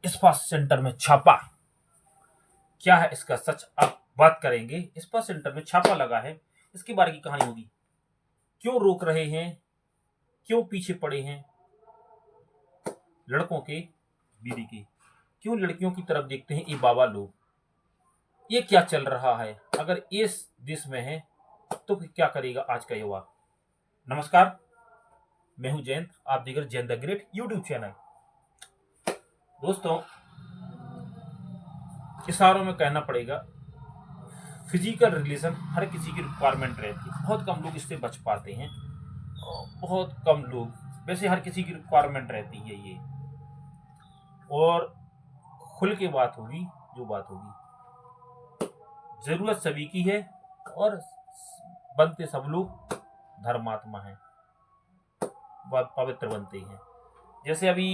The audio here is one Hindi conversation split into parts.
स्पा सेंटर में छापा। क्या है इसका सच, आप बात करेंगे। स्पा सेंटर में छापा लगा है, इसके बारे की कहानी होगी। क्यों रोक रहे हैं, क्यों पीछे पड़े हैं लड़कों के बीवी के, क्यों लड़कियों की तरफ देखते हैं ये बाबा लोग। ये क्या चल रहा है, अगर इस देश में है तो फिर क्या करेगा आज का युवा। नमस्कार, मैं हूं जयंत, आप देख रहे Jayant the great YouTube channel. दोस्तों, इशारों में कहना पड़ेगा, फिजिकल रिलेशन हर किसी की रिक्वायरमेंट रहती है। बहुत कम लोग इससे बच पाते हैं, बहुत कम लोग, वैसे हर किसी की रिक्वायरमेंट रहती है ये। और खुल के बात होगी, जो बात होगी, जरूरत सभी की है और बनते सब लोग धर्मात्मा हैं, पवित्र बनते हैं। जैसे अभी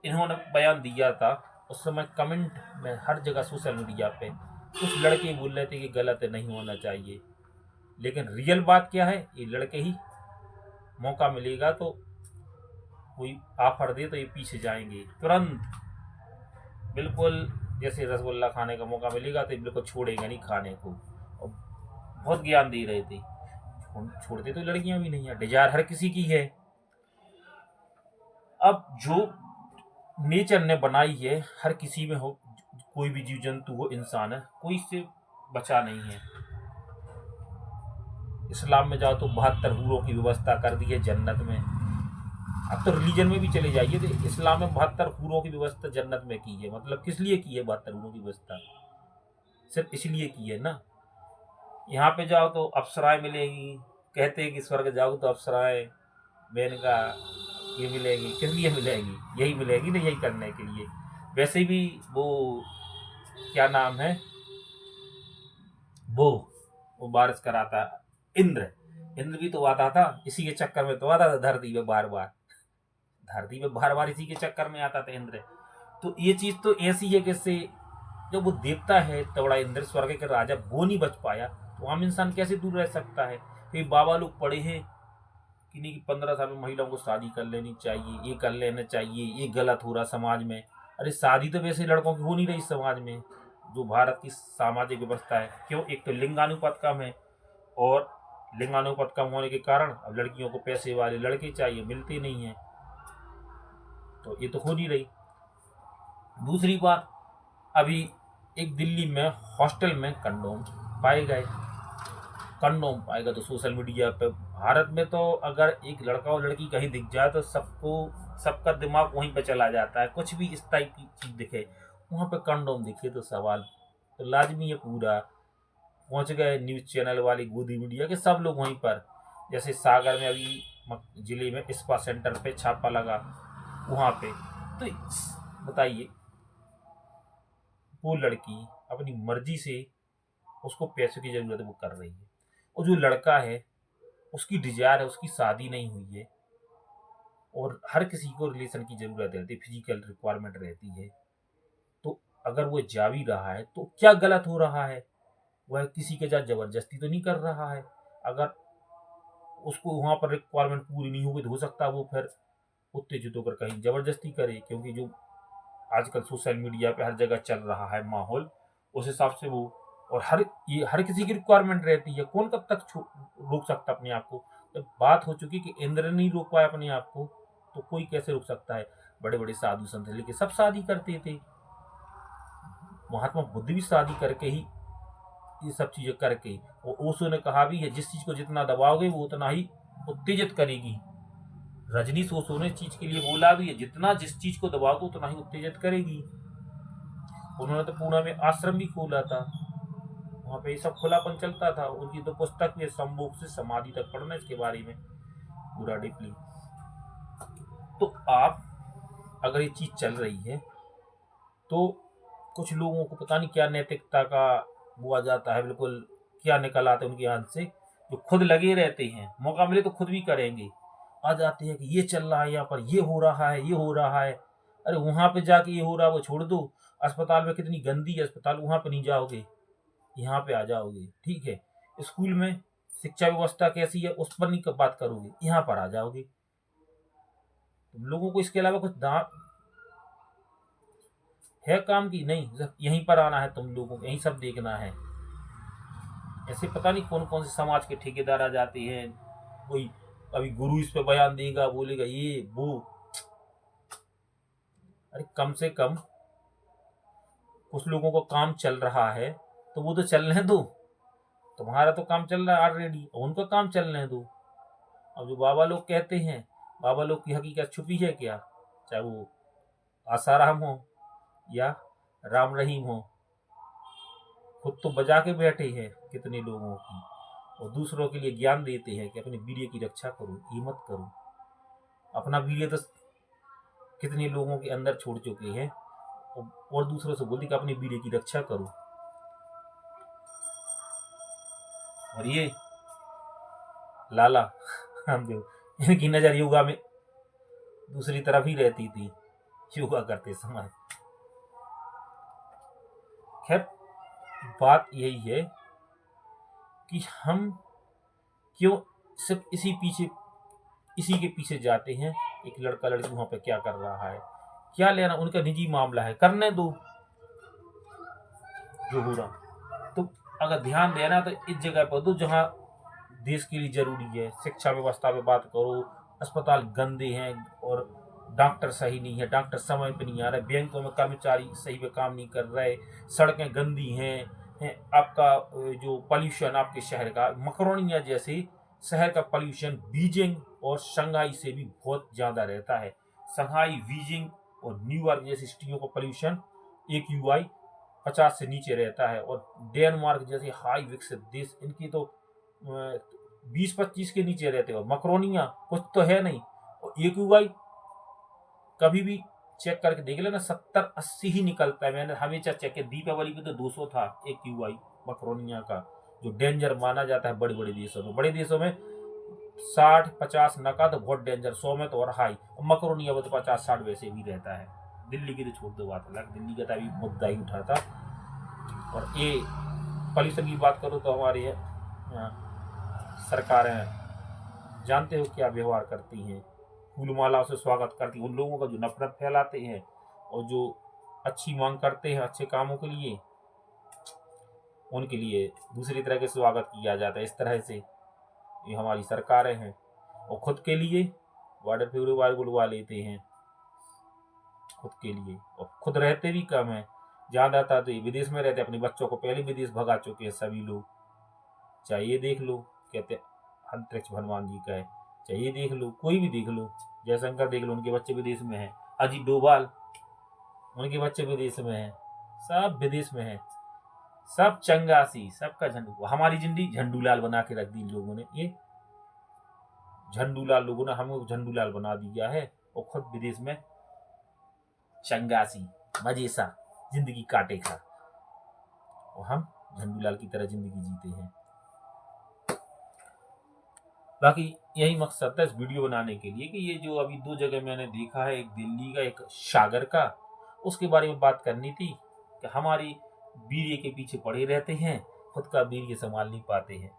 इन्होंने बयान दिया था, उस समय कमेंट में हर जगह सोशल मीडिया पे कुछ लड़के बोल रहे थे कि गलत नहीं होना चाहिए, लेकिन रियल बात क्या है, ये लड़के ही मौका मिलेगा तो कोई ऑफर दे तो ये पीछे जाएंगे तुरंत, बिल्कुल जैसे रसगुल्ला खाने का मौका मिलेगा तो ये बिल्कुल छोड़ेंगे नहीं खाने को। और बहुत ज्ञान दे रहे थे, छोड़ते तो लड़कियां भी नहीं है, डिजायर हर किसी की है। अब जो नेचर ने बनाई है, हर किसी में हो, कोई भी जीव जंतु हो, इंसान है, कोई इससे बचा नहीं है। इस्लाम में जाओ तो 72 हूरों की व्यवस्था कर दी है जन्नत में। अब तो रिलीजन में भी चले जाइए तो इस्लाम में 72 हूरों की व्यवस्था जन्नत में की है। मतलब किस लिए की है 72 हूरों की व्यवस्था, सिर्फ इसलिए की है ना। यहाँ पे जाओ तो अप्सराएं मिलेगी, कहते हैं कि स्वर्ग जाओ तो अप्सराएं मेनका ये मिलेगी, किस लिए मिलेगी, यही मिलेगी ना, यही करने के लिए। वैसे भी वो क्या नाम है, वो बारिश कराता, इंद्र इंद्र भी तो आता था, इसी के चक्कर में तो आता था धरती पे बार बार, धरती पे बार बार इसी के चक्कर में आता था इंद्र। तो ये चीज तो ऐसी है कि इससे जब वो देवता है तोड़ा इंद्र, स्वर्ग के राजा, वो नहीं बच पाया तो आम इंसान कैसे दूर रह सकता है। फिर बाबा लोग पढ़े हैं कि नहीं कि 15 साल में महिलाओं को शादी कर लेनी चाहिए, ये कर लेना चाहिए, ये गलत हो रहा समाज में। अरे शादी तो वैसे लड़कों की हो नहीं रही समाज में, जो भारत की सामाजिक व्यवस्था है। क्यों, एक तो लिंगानुपात कम है, और लिंगानुपात कम होने के कारण अब लड़कियों को पैसे वाले लड़के चाहिए, मिलते नहीं है, तो ये तो हो नहीं रही। दूसरी बात, अभी एक दिल्ली में हॉस्टल में कंडोम पाए गए, कंडोम पाएगा तो सोशल मीडिया पे, भारत में तो अगर एक लड़का और लड़की कहीं दिख जाए तो सबका दिमाग वहीं पे चला जाता है। कुछ भी इस टाइप की चीज दिखे, वहां पे कंडोम दिखे तो सवाल तो लाजमी है पूरा। पहुंच गए न्यूज चैनल वाली गोदी मीडिया के सब लोग वहीं पर। जैसे सागर में अभी जिले में स्पा सेंटर पे छापा लगा, वहां पे तो बताइए, वो लड़की अपनी मर्जी से, उसको पैसों की जरूरत है वो कर रही है, और जो लड़का है उसकी डिजायर है, उसकी शादी नहीं हुई है, और हर किसी को रिलेशन की जरूरत रहती है, फिजिकल रिक्वायरमेंट रहती है। तो अगर वो जा भी रहा है तो क्या गलत हो रहा है, वह किसी के साथ जबरदस्ती तो नहीं कर रहा है। अगर उसको वहां पर रिक्वायरमेंट पूरी नहीं होगी तो हो सकता है वो फिर उत्तेजित होकर कहीं जबरदस्ती करे, क्योंकि जो आजकल सोशल मीडिया पे हर जगह चल रहा है माहौल, उस हिसाब से वो, और हर किसी की रिक्वायरमेंट रहती है। कौन कब तक रोक सकता अपने आप को। जब बात हो चुकी कि इंद्र नहीं रोक पाया अपने आप को, तो कोई कैसे रोक सकता है। बड़े बड़े साधु संत लेके सब शादी करते थे, महात्मा बुद्ध भी शादी करके ही, ये सब चीजें करके। और ओशो ने कहा भी है, जिस चीज को जितना दबाओगे वो उतना ही उत्तेजित करेगी। रजनीश ओशो ने चीज के लिए बोला भी है, जितना जिस चीज को दबाओगे उतना ही उत्तेजित करेगी। उन्होंने तो पुणे में आश्रम भी खोला था, वहाँ पे ये सब खुलापन चलता था। उनकी तो पुस्तक भी है, संभोग से समाधि तक, पढ़ना इसके बारे में पूरा डीपली। तो आप, अगर ये चीज चल रही है तो कुछ लोगों को पता नहीं क्या नैतिकता का वो आ जाता है, बिल्कुल क्या निकल आता है उनके हाथ से, जो खुद लगे रहते हैं, मौका मिले तो खुद भी करेंगे। आ जाते हैं कि ये चल रहा है, यहाँ पर ये हो रहा है, ये हो रहा है। अरे वहां पे जाके ये हो रहा है वो छोड़ दो, अस्पताल में कितनी गंदी है अस्पताल, वहां पे नहीं जाओगे, यहाँ पे आ जाओगे, ठीक है। स्कूल में शिक्षा व्यवस्था कैसी है उस पर नहीं बात करोगे, यहाँ पर आ जाओगे। तुम लोगों को इसके अलावा कुछ है काम की नहीं, यहीं पर आना है तुम लोगों को, यहीं सब देखना है। ऐसे पता नहीं कौन कौन से समाज के ठेकेदार आ जाते हैं। कोई अभी गुरु इस पे बयान देगा, बोलेगा ये वो। अरे कम से कम कुछ लोगों को काम चल रहा है तो वो तो चलने दो। तुम्हारा तो काम चल रहा है ऑलरेडी, उनका काम चलने दो। अब जो बाबा लोग कहते हैं, बाबा लोग की हकीकत छुपी है क्या? चाहे वो आसाराम हो या राम रहीम हो, खुद तो बजा के बैठे हैं कितने लोगों की, और दूसरों के लिए ज्ञान देते हैं कि अपने वीर्य की रक्षा करो, ये मत करो। अपना वीर्य तो कितने लोगों के अंदर छोड़ चुके हैं, और दूसरों से बोलते कि अपने वीर्य की रक्षा करो। और ये लाला रामदेव, इनकी नजर योगा में दूसरी तरफ ही रहती थी योगा करते समय। खैर बात यही है कि हम क्यों सिर्फ इसी के पीछे जाते हैं। एक लड़का लड़की वहां पे क्या कर रहा है, क्या लेना, उनका निजी मामला है, करने दो जो हो रहा। तो अगर ध्यान देना तो इस जगह पर दो जहाँ देश के लिए जरूरी है। शिक्षा व्यवस्था पे बात करो, अस्पताल गंदे हैं और डॉक्टर सही नहीं है, डॉक्टर समय पे नहीं आ रहे, बैंकों में कर्मचारी सही पे काम नहीं कर रहे, सड़कें गंदी हैं, आपका जो पॉल्यूशन आपके शहर का मकरोनिया जैसे शहर का पॉल्यूशन बीजिंग और शंघाई से भी बहुत ज़्यादा रहता है। शंघाई, बीजिंग और न्यूयॉर्क जैसी सिटियों का पॉल्यूशन AQI 50 से नीचे रहता है, और डेनमार्क जैसे हाई विकसित देश इनकी तो 20-25 के नीचे रहते हो। मकरोनिया कुछ तो है नहीं, और AQI कभी भी चेक करके देख लेना 70-80 ही निकलता है। मैंने हमेशा चेक किया, दीपावली पे तो 200 था AQI मकरोनिया का, जो डेंजर माना जाता है बड़े बड़े देशों में। बड़े देशों में 60-50 नका तो बहुत डेंजर, 100 में तो और हाई, और मकरोनिया में तो 50-60 वैसे भी रहता है। दिल्ली की तो छोड़ दो बात अलग, दिल्ली का तो अभी मुद्दा ही उठा था। और ये पॉल्यूशन की बात करो तो हमारी सरकारें जानते हो क्या व्यवहार करती हैं, फूल मालाओं से स्वागत करती हैं उन लोगों का जो नफरत फैलाते हैं, और जो अच्छी मांग करते हैं अच्छे कामों के लिए, उनके लिए दूसरी तरह के स्वागत किया जाता है। इस तरह से ये हमारी सरकारें हैं, और खुद के लिए वाटर प्यूरिफायर बुलवा लेते हैं खुद के लिए, और खुद रहते भी कम है। ज़्यादातर तो ये विदेश में रहते, अपने बच्चों को पहले विदेश भगा चुके हैं सभी लोग। चाहे ये देख लो, कहते अंतरिक्ष भगवान जी का है, चाहे ये देख लो, कोई भी देख लो, जयशंकर देख लो, उनके बच्चे विदेश में हैं। अजीत डोभाल, उनके बच्चे विदेश में हैं, सब विदेश में हैं, सब चंगासी, सबका झंडू। हमारी जिंदगी झंडूलाल बना के रख दी इन लोगों ने, ये झंडूलाल लोगों ने हमको झंडूलाल बना दिया है, और खुद विदेश में चंगासी मजेसा जिंदगी काटे खा, और हम झंडूलाल की तरह जिंदगी जीते हैं। बाकी यही मकसद था इस वीडियो बनाने के लिए कि ये जो अभी 2 जगह मैंने देखा है, एक दिल्ली का एक सागर का, उसके बारे में बात करनी थी कि हमारी वीर्य के पीछे पड़े रहते हैं, खुद का वीर्य संभाल नहीं पाते हैं।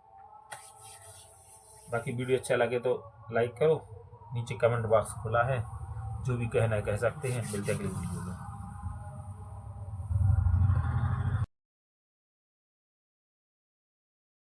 बाकी वीडियो अच्छा लगे तो लाइक करो, नीचे कमेंट बॉक्स खुला है, जो भी कहना है कह सकते हैं। मिलते हैं अगली वीडियो।